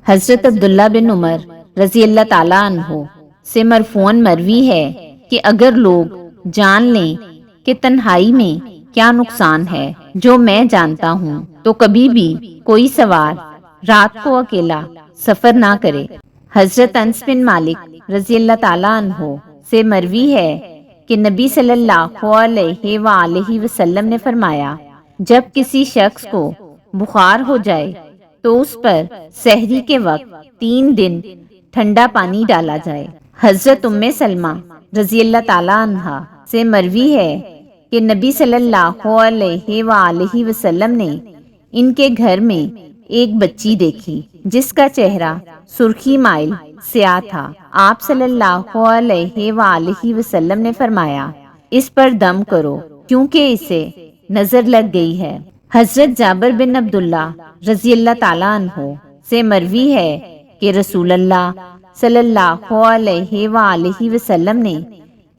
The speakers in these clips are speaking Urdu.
حضرت عبداللہ بن عمر رضی اللہ تعالیٰ عنہ سے مرفوعاً مروی ہے کہ اگر لوگ جان لیں کہ تنہائی میں کیا نقصان ہے جو میں جانتا ہوں تو کبھی بھی کوئی سوار رات کو اکیلا سفر نہ کرے۔ حضرت انس بن مالک رضی اللہ تعالیٰ عنہ سے مروی ہے کہ نبی صلی اللہ علیہ وآلہ وسلم نے فرمایا، جب کسی شخص کو بخار ہو جائے تو اس پر سحری کے وقت 3 دن ٹھنڈا پانی ڈالا جائے۔ حضرت ام سلمہ رضی اللہ تعالیٰ عنہا سے مروی ہے کہ نبی صلی اللہ علیہ وآلہ وسلم نے ان کے گھر میں ایک بچی دیکھی جس کا چہرہ سرخی مائل سیاہ تھا۔ آپ صلی اللہ علیہ وآلہ وسلم نے فرمایا، اس پر دم کرو کیونکہ اسے نظر لگ گئی ہے۔ حضرت جابر بن عبداللہ رضی اللہ تعالیٰ عنہ سے مروی ہے کہ رسول اللہ صلی اللہ علیہ وآلہ وسلم نے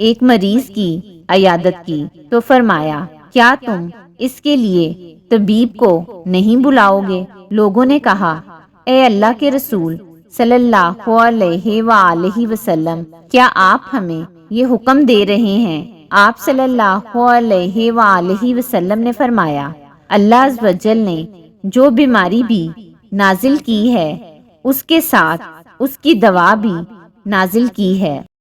ایک مریض کی عیادت کی تو فرمایا، کیا تم اس کے لیے طبیب کو نہیں بلاؤ گے؟ لوگوں نے کہا، اے اللہ کے رسول صلی اللہ علیہ وآلہ وسلم، کیا آپ ہمیں یہ حکم دے رہے ہیں؟ آپ صلی اللہ علیہ وآلہ وسلم نے فرمایا، اللہ عز و جل نے جو بیماری بھی نازل کی ہے اس کے ساتھ اس کی دوا بھی نازل کی ہے۔